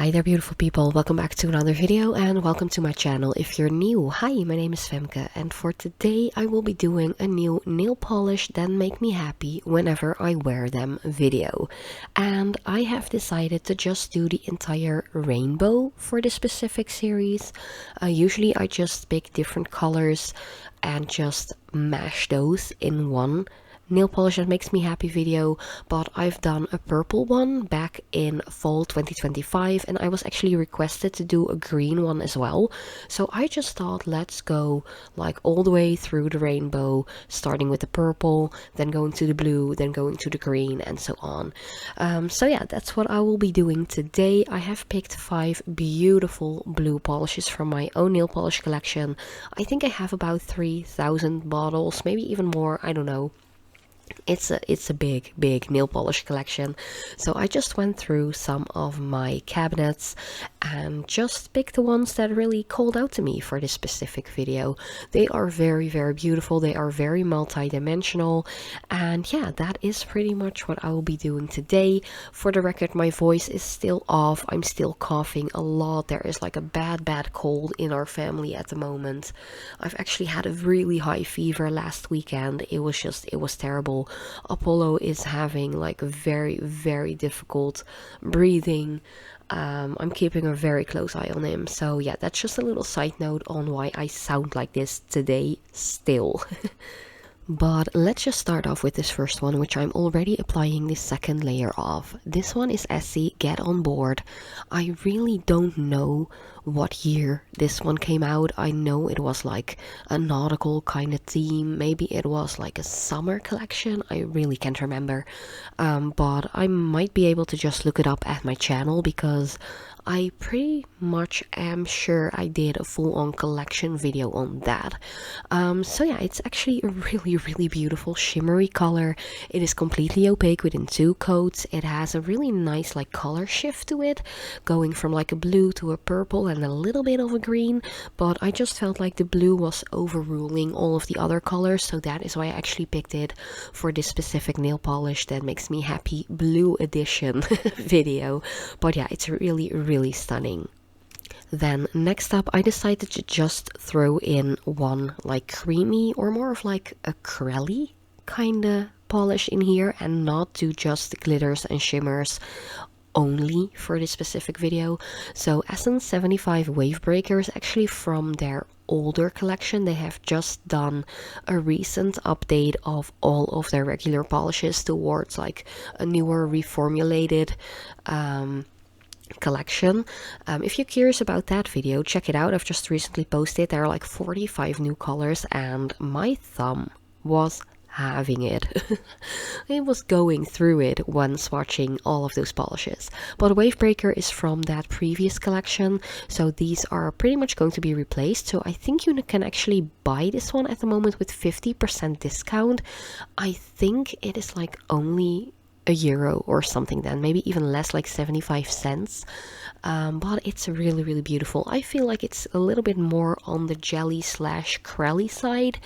Hi there, beautiful people. Welcome back to another video and welcome to my channel. If you're new, hi, my name is Femke, and for today I will be doing a new nail polish that make me happy whenever I wear them video. And I have decided to just do the entire rainbow for this specific series. Usually I just pick different colors and just mash those in one nail polish that makes me happy video, but I've done a purple one back in fall 2025 and I was actually requested to do a green one as well. So I just thought, let's go like all the way through the rainbow, starting with the purple, then going to the blue, then going to the green, and so on. So yeah, that's what I will be doing today. I have picked 5 beautiful blue polishes from my own nail polish collection. I think I have about 3,000 bottles, maybe even more, I don't know. It's a big nail polish collection, so I just went through some of my cabinets and just picked the ones that really called out to me for this specific video. They are very beautiful, they are very multi-dimensional, and yeah, that is pretty much what I will be doing today. For the record, my voice is still off, I'm still coughing a lot. There is like a bad cold in our family at the moment. I've actually had a really high fever last weekend. It was terrible. Apollo is having like a very difficult breathing. I'm keeping a very close eye on him. So yeah, that's just a little side note on why I sound like this today still. But let's just start off with this first one, which I'm already applying the second layer of. This one is Essie, Get On Board. I really don't know what year this one came out. I know it was like a nautical kind of theme. Maybe it was like a summer collection. I really can't remember. But I might be able to just look it up at my channel because I pretty much am sure I did a full-on collection video on that. So yeah, it's actually a really beautiful shimmery color. It is completely opaque within 2 coats. It has a really nice like color shift to it, going from like a blue to a purple and a little bit of a green, but I just felt like the blue was overruling all of the other colors, so that is why I actually picked it for this specific nail polish that makes me happy blue edition video. But yeah, it's really stunning. Then next up, I decided to just throw in one like creamy or more of like a crelly kind of polish in here and not do just glitters and shimmers only for this specific video. So Essence 75 Wave Breaker is actually from their older collection. They have just done a recent update of all of their regular polishes towards like a newer reformulated collection. If you're curious about that video, check it out. I've just recently posted. There are like 45 new colors and my thumb was having it. It was going through it when swatching all of those polishes. But Wave Breaker is from that previous collection, so these are pretty much going to be replaced. So I think you can actually buy this one at the moment with 50% discount. I think it is like only €1 or something, then maybe even less, like 75 cents. But it's really beautiful. I feel like it's a little bit more on the jelly / crelly side,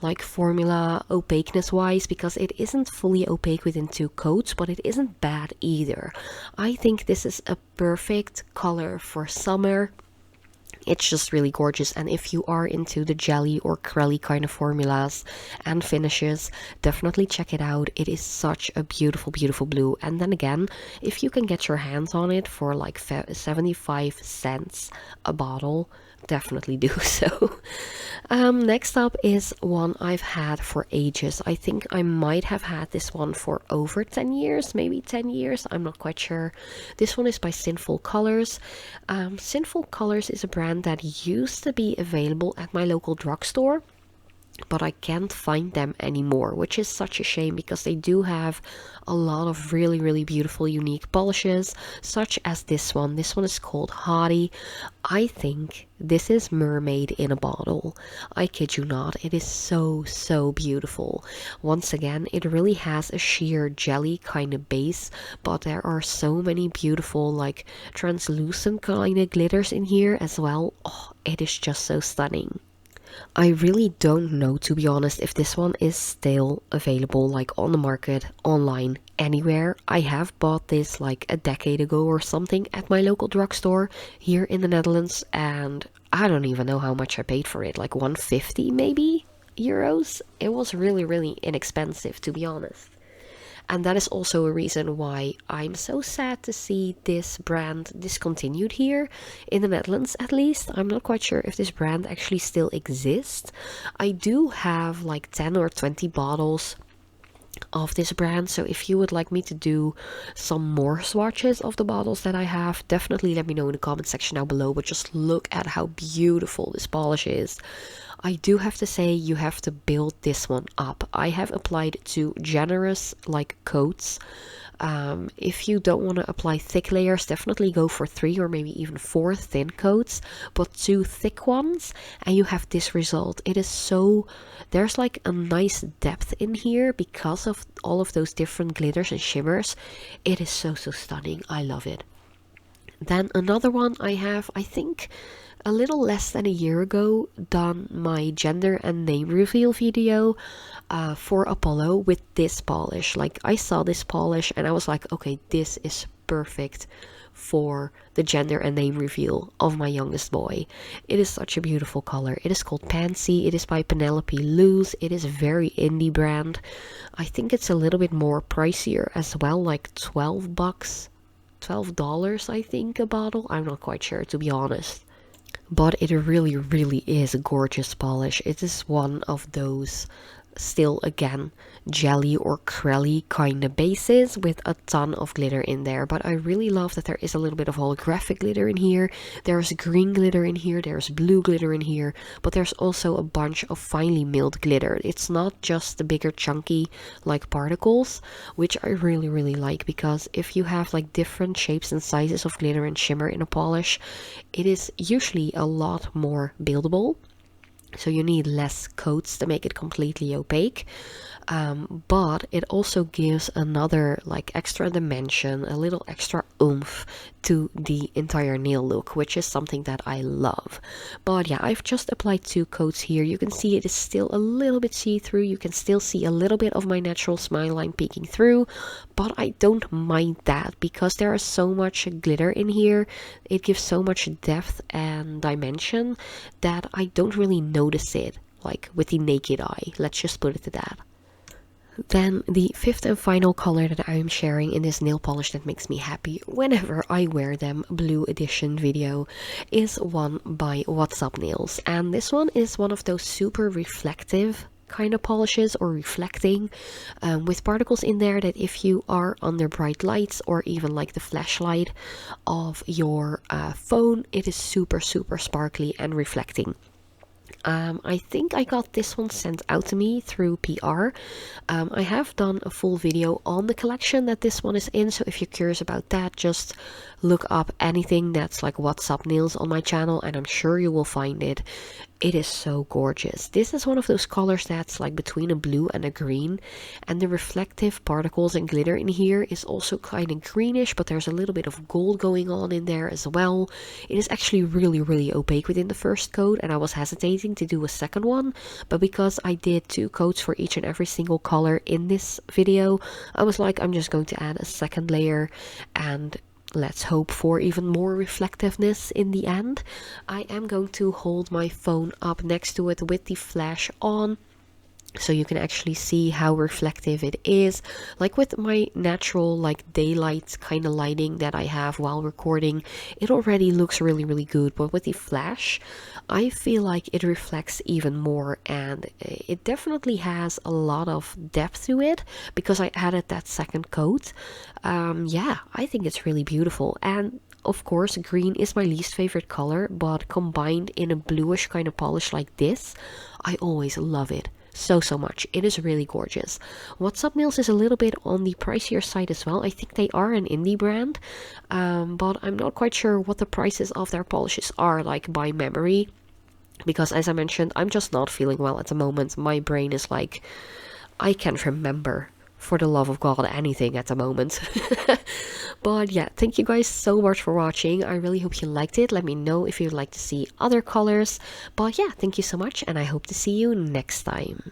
like formula opaqueness wise, because it isn't fully opaque within 2 coats, but it isn't bad either. I think this is a perfect color for summer. It's just really gorgeous, and if you are into the jelly or crelly kind of formulas and finishes, definitely check it out. It is such a beautiful blue, and then again, if you can get your hands on it for like 75 cents a bottle, definitely do so. Next up is one I've had for ages. I think I might have had this one for over 10 years, maybe 10 years, I'm not quite sure. This one is by Sinful Colors. Sinful Colors is a brand that used to be available at my local drugstore, but I can't find them anymore, which is such a shame because they do have a lot of really beautiful unique polishes, such as this one. This one is called Hottie. I think this is mermaid in a bottle. I kid you not, it is so beautiful. Once again, it really has a sheer jelly kind of base, but there are so many beautiful like translucent kind of glitters in here as well. Oh, it is just so stunning. I really don't know, to be honest, if this one is still available like on the market, online, anywhere. I have bought this like a decade ago or something at my local drugstore here in the Netherlands, and I don't even know how much I paid for it, like 150 maybe euros. It was really, really inexpensive, to be honest. And that is also a reason why I'm so sad to see this brand discontinued here in the Netherlands, at least. I'm not quite sure if this brand actually still exists. I do have like 10 or 20 bottles of this brand, so if you would like me to do some more swatches of the bottles that I have, definitely let me know in the comment section down below. But just look at how beautiful this polish is. I do have to say, you have to build this one up. I have applied 2 generous like coats. If you don't want to apply thick layers, definitely go for 3 or maybe even 4 thin coats, but 2 thick ones, and you have this result. It is so, there's like a nice depth in here because of all of those different glitters and shimmers. It is so, so stunning. I love it. Then another one I have, I think a little less than a year ago, done my gender and name reveal video for Apollo with this polish. Like, I saw this polish and I was like, okay, this is perfect for the gender and name reveal of my youngest boy. It is such a beautiful color. It is called Pansie. It is by Penelope. It is a very indie brand. I think it's a little bit more pricier as well, like 12 bucks. $12 I think a bottle. I'm not quite sure, to be honest, but it really, really is a gorgeous polish. It is one of those, still again, jelly or crelly kind of bases with a ton of glitter in there. But I really love that there is a little bit of holographic glitter in here. There's green glitter in here, there's blue glitter in here, but there's also a bunch of finely milled glitter. It's not just the bigger chunky like particles, which I really, really like, because if you have like different shapes and sizes of glitter and shimmer in a polish, it is usually a lot more buildable. So you need less coats to make it completely opaque, but it also gives another like extra dimension, a little extra oomph to the entire nail look, which is something that I love. But yeah, I've just applied 2 coats here. You can see it is still a little bit see-through. You can still see a little bit of my natural smile line peeking through, but I don't mind that because there is so much glitter in here. It gives so much depth and dimension that I don't really notice it like with the naked eye. Let's just put it to that. Then the 5th and final color that I am sharing in this nail polish that makes me happy whenever I wear them, blue edition video, is one by What's Up Nails. And this one is one of those super reflective kind of polishes, or reflecting, with particles in there that if you are under bright lights or even like the flashlight of your phone, it is super, super sparkly and reflecting. I think I got this one sent out to me through PR. I have done a full video on the collection that this one is in, so if you're curious about that, just look up anything that's like What's Up Nails on my channel and I'm sure you will find it. It is so gorgeous. This is one of those colors that's like between a blue and a green, and the reflective particles and glitter in here is also kind of greenish, but there's a little bit of gold going on in there as well. It is actually really, really opaque within the first coat, and I was hesitating to do a second one, but because I did 2 coats for each and every single color in this video, I was like, I'm just going to add a second layer and let's hope for even more reflectiveness in the end. I am going to hold my phone up next to it with the flash on, so you can actually see how reflective it is. Like with my natural like daylight kind of lighting that I have while recording, it already looks really, really good, but with the flash I feel like it reflects even more, and it definitely has a lot of depth to it because I added that second coat. Yeah, I think it's really beautiful. And of course, green is my least favorite color, but combined in a bluish kind of polish like this, I always love it so, so much. It is really gorgeous. What's Up Nails is a little bit on the pricier side as well. I think they are an indie brand, but I'm not quite sure what the prices of their polishes are like by memory, because as I mentioned, I'm just not feeling well at the moment. My brain is like, I can't remember for the love of God, anything at the moment. But yeah, thank you guys so much for watching. I really hope you liked it. Let me know if you'd like to see other colors. But yeah, thank you so much, and I hope to see you next time.